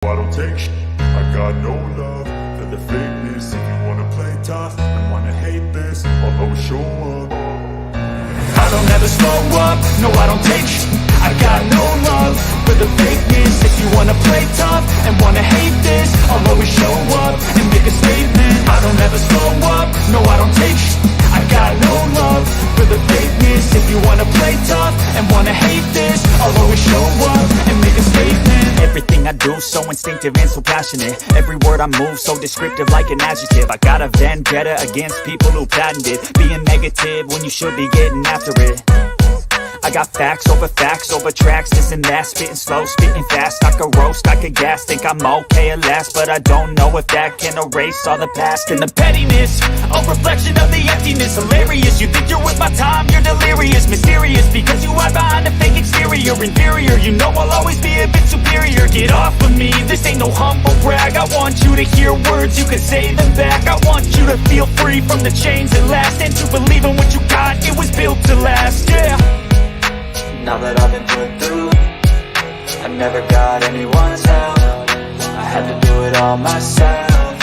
I don't take shit. I got no love for the fakeness. If you wanna play tough and wanna hate this, I'll always show up. I don't ever slow up, no I don't take shit. I got no love for the fakeness. If you wanna play tough and wanna hate this, I'll always show up and make a statement. I don't ever slow up, no I don't take shit. I got no love for the fakeness. If you wanna play tough and wanna hate this, I'll always show up and make a statement. Everything I do so instinctive and so passionate. Every word I move so descriptive like an adjective. I got a vendetta against people who patented being negative when you should be getting after it. I got facts over tracks, this and that. Spitting slow, spitting fast, I could roast, I could gas. Think I'm okay at last, but I don't know if that can erase all the past. And the pettiness, a reflection of the emptiness. Hilarious, you think you're with my time, you're delirious. Mysterious, because you hide behind a fake exterior. Inferior, you know I'll always be a bit superior. Get off of me, this ain't no humble brag. I want you to hear words, you can say them back. I want you to feel free from the chains that last, and to believe in what you got, it was built to last, yeah. Now that I've been put through, I never got anyone's help. I had to do it all myself.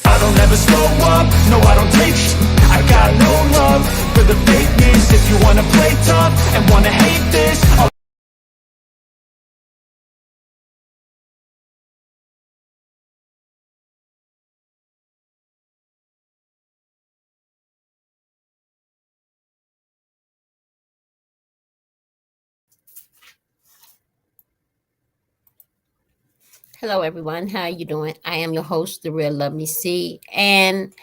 I don't ever slow up, no I don't take shit. I got no love for the fakeness. If you wanna play tough and wanna hate this, Hello, everyone. How are you doing? I am your host, The Real Love Me C, and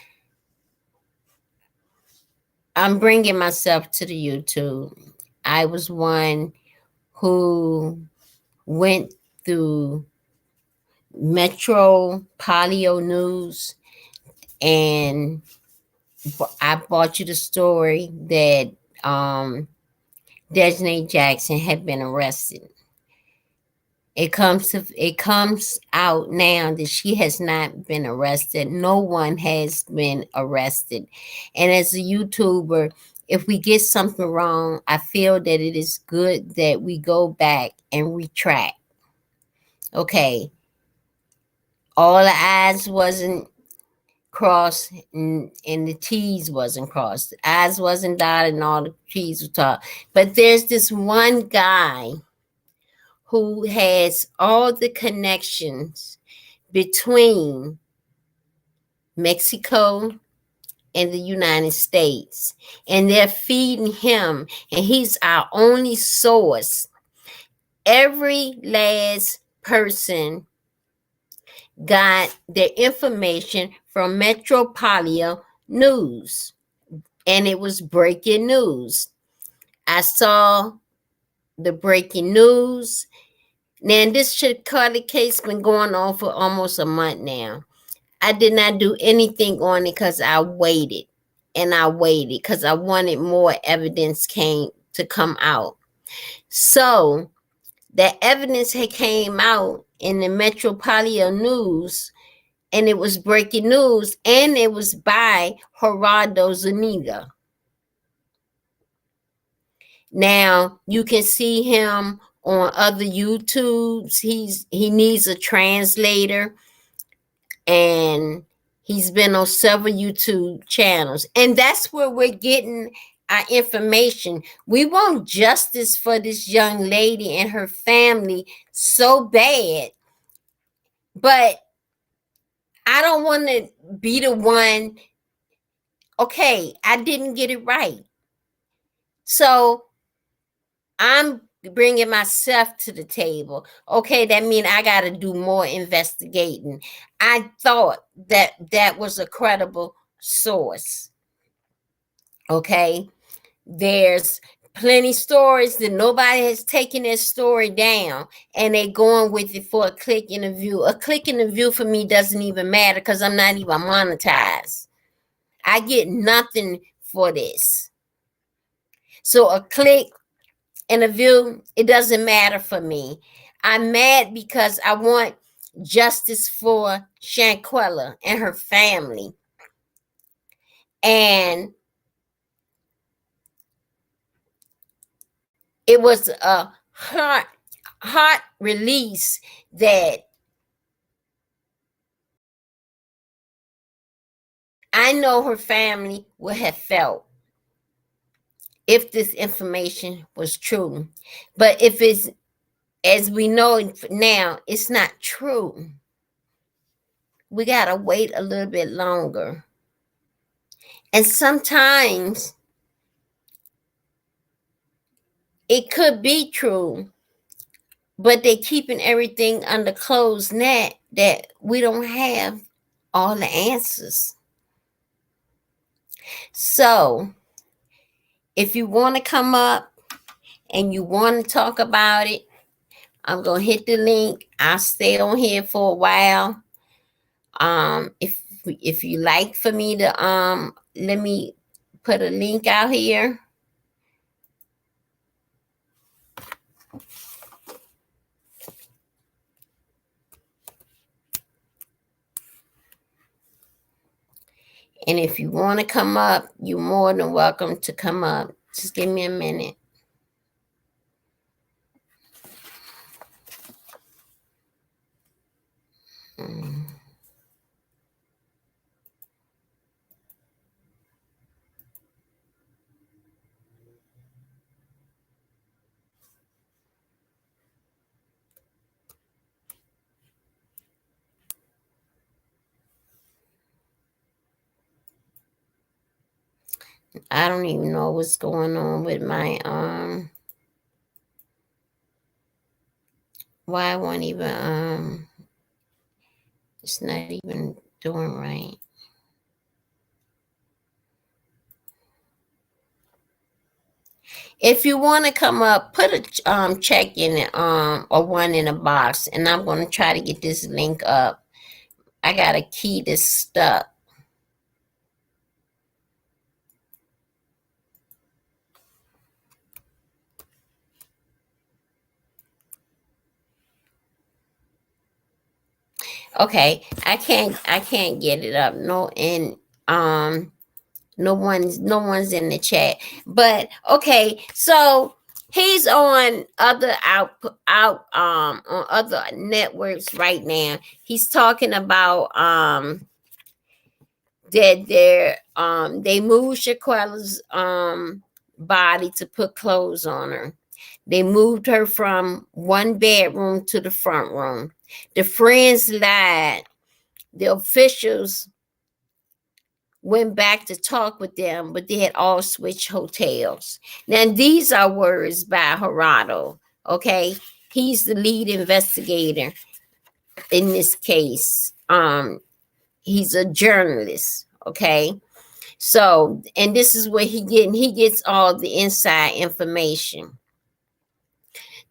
I'm bringing myself to the YouTube. I was one who went through Metro Polio News, and I brought you the story that Desiree Jackson had been arrested. It comes out now that she has not been arrested. No one has been arrested. And as a YouTuber, if we get something wrong, I feel that it is good that we go back and retract. Okay. All the I's wasn't crossed and the T's wasn't crossed. The I's wasn't dotted and all the T's were dotted. But there's this one guy who has all the connections between Mexico and the United States. And they're feeding him, and he's our only source. Every last person got their information from Metropolitan News, and it was breaking news. I saw the breaking news. Now, this Shanquella case been going on for almost a month now. I did not do anything on it because I waited because I wanted more evidence to come out. So the evidence had came out in the Metropolitan News, and it was breaking news, and it was by Gerardo Zuniga. Now you can see him on other YouTubes. He needs a translator, and he's been on several YouTube channels, and that's where we're getting our information. We want justice for this young lady and her family so bad, but I don't want to be the one. Okay, I didn't get it right, so I'm bringing myself to the table. Okay, that means I got to do more investigating. I thought that was a credible source. Okay, there's plenty stories that nobody has taken their story down, and they're going with it for a click and a view. A click and a view for me doesn't even matter because I'm not even monetized. I get nothing for this. So a click and a view, it doesn't matter for me. I'm mad because I want justice for Shanquella and her family. And it was a heart release that I know her family would have felt if this information was true. But if it's, as we know now, it's not true, we got to wait a little bit longer. And sometimes it could be true, but they're keeping everything under closed net that we don't have all the answers. So if you want to come up and you want to talk about it, I'm going to hit the link. I'll stay on here for a while. If you like for me to let me put a link out here. And if you want to come up, you're more than welcome to come up. Just give me a minute. I don't even know what's going on with my why I won't even it's not even doing right. If you want to come up, put a check in it, or one in a box, and I'm going to try to get this link up. I got a key that's stuck. Okay, I can't get it up. No, and no one's in the chat. But okay, so he's on other on other networks right now. He's talking about that they moved Shanquella's body to put clothes on her. They moved her from one bedroom to the front room. The friends lied. The officials went back to talk with them, but they had all switched hotels. Now, these are words by Gerardo, okay? He's the lead investigator in this case. He's a journalist, okay? So, and this is where he gets all the inside information.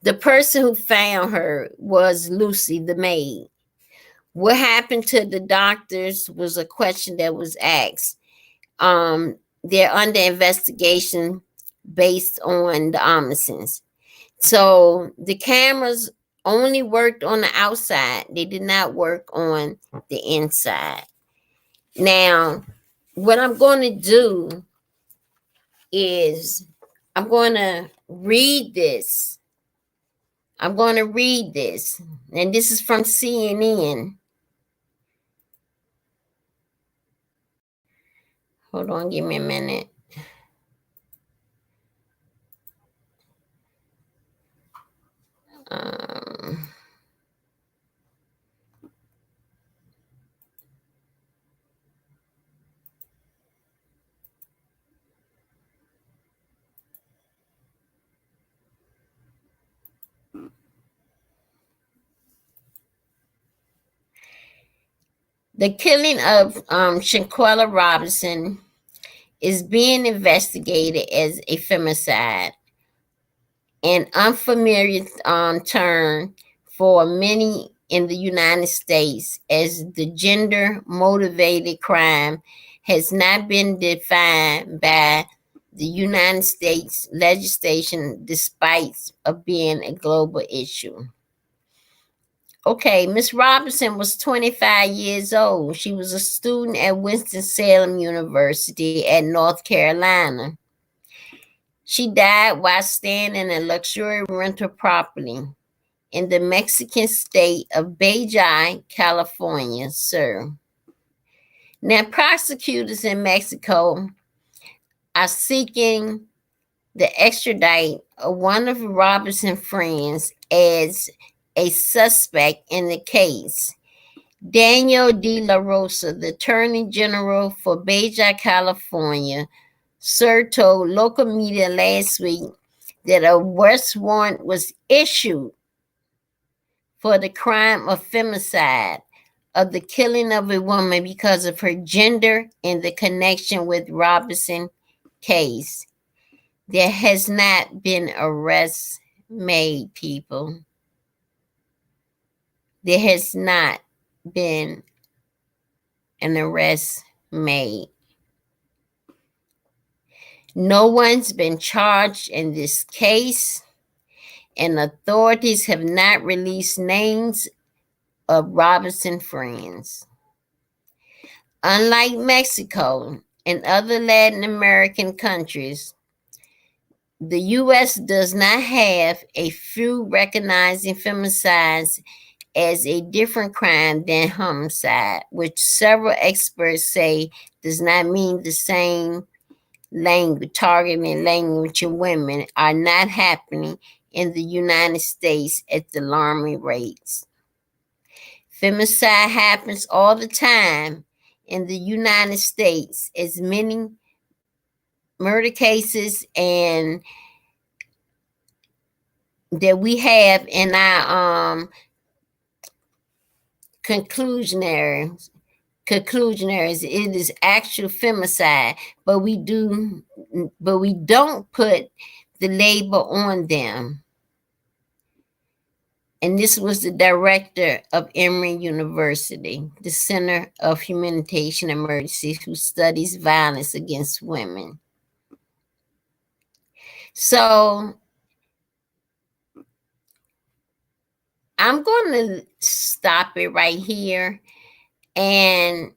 The person who found her was Lucy, the maid. What happened to the doctors was a question that was asked. They're under investigation based on the homicides. So the cameras only worked on the outside. They did not work on the inside. Now, what I'm going to do is I'm going to read this. I'm going to read this. And this is from CNN. Hold on, give me a minute. The killing of Shanquella Robinson is being investigated as a femicide, an unfamiliar term for many in the United States, as the gender motivated crime has not been defined by the United States legislation despite of being a global issue. Okay, Miss Robinson was 25 years old. She was a student at Winston-Salem University at North Carolina. She died while staying in a luxury rental property in the Mexican state of Baja, California, sir. Now, prosecutors in Mexico are seeking the extradite of one of Robinson's friends as a suspect in the case. Daniel De La Rosa, the Attorney General for Baja, California, sir, told local media last week that a arrest warrant was issued for the crime of femicide, of the killing of a woman because of her gender and the connection with Robinson case. There has not been arrests made, people. There has not been an arrest made. No one's been charged in this case, and authorities have not released names of Robinson friends. Unlike Mexico and other Latin American countries, the U.S. does not have a few recognizing femicides as a different crime than homicide, which several experts say does not mean the same language, targeting language of women are not happening in the United States at the alarming rates. Femicide happens all the time in the United States, as many murder cases and that we have in our conclusionaries. It is actual femicide, but we don't put the label on them. And this was the director of Emory University, the Center of Humanitarian Emergencies, who studies violence against women. So I'm going to stop it right here. And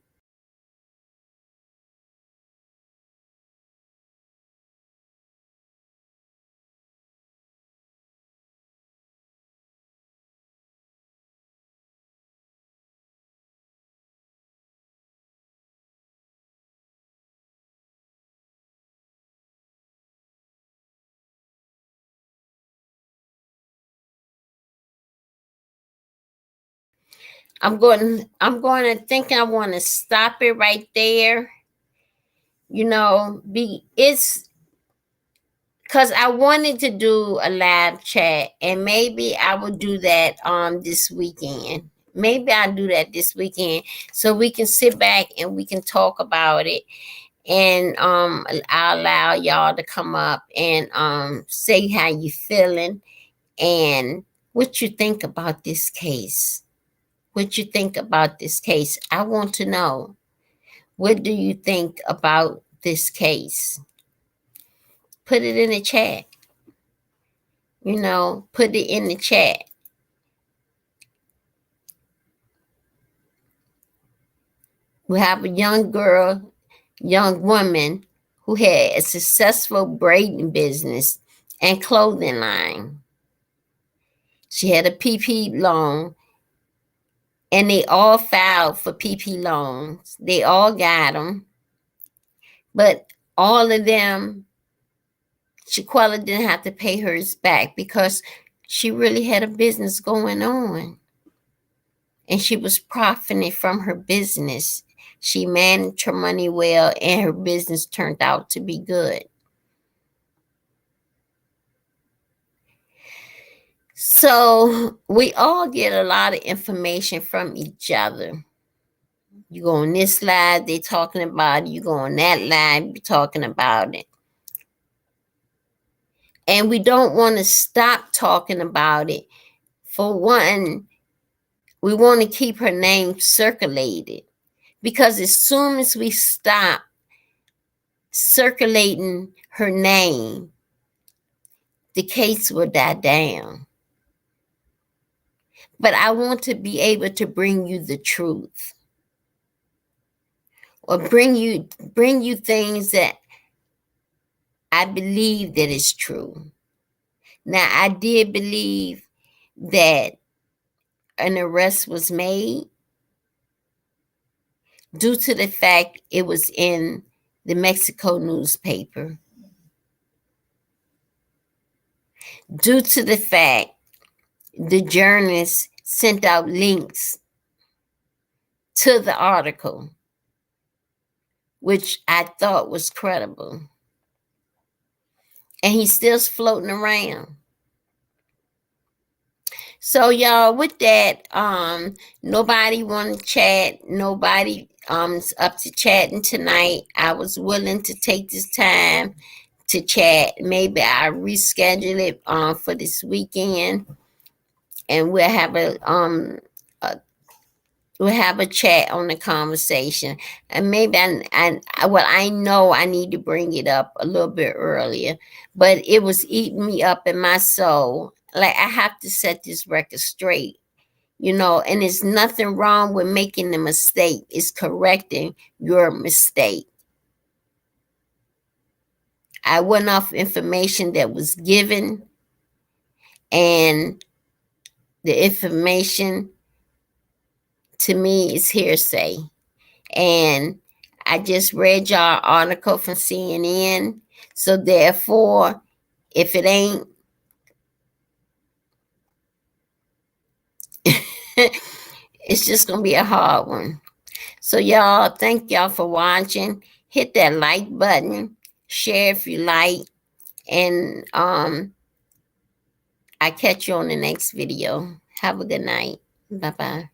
I want to stop it right there. It's because I wanted to do a live chat, and maybe I will do that this weekend. Maybe I'll do that this weekend so we can sit back and we can talk about it. And I'll allow y'all to come up and say how you feeling and what you think about this case. What you think about this case. I want to know. What do you think about this case? Put it in the chat. Put it in the chat. We have a young woman who had a successful braiding business and clothing line. She had a PP loan, and they all filed for PP loans. They all got them. But all of them, Shanquella didn't have to pay hers back because she really had a business going on. And she was profiting from her business. She managed her money well, and her business turned out to be good. So we all get a lot of information from each other. You go on this live, they're talking about it. You go on that live, you're talking about it. And we don't want to stop talking about it. For one, we want to keep her name circulated. Because as soon as we stop circulating her name, the case will die down. But I want to be able to bring you the truth. Or bring you things that I believe that is true. Now, I did believe that an arrest was made due to the fact it was in the Mexico newspaper, due to the fact the journalist sent out links to the article, which I thought was credible. And he's still floating around. So y'all, with that, nobody want to chat. Nobody is up to chatting tonight. I was willing to take this time to chat. Maybe I reschedule it for this weekend, and we'll have a chat on the conversation. And maybe I know I need to bring it up a little bit earlier, but it was eating me up in my soul. Like, I have to set this record straight, and there's nothing wrong with making the mistake. It's correcting your mistake. I went off information that was given, and the information to me is hearsay. And I just read y'all article from CNN. So therefore, if it ain't, it's just going to be a hard one. So y'all, thank y'all for watching. Hit that like button. Share if you like. And I catch you on the next video. Have a good night. Bye-bye.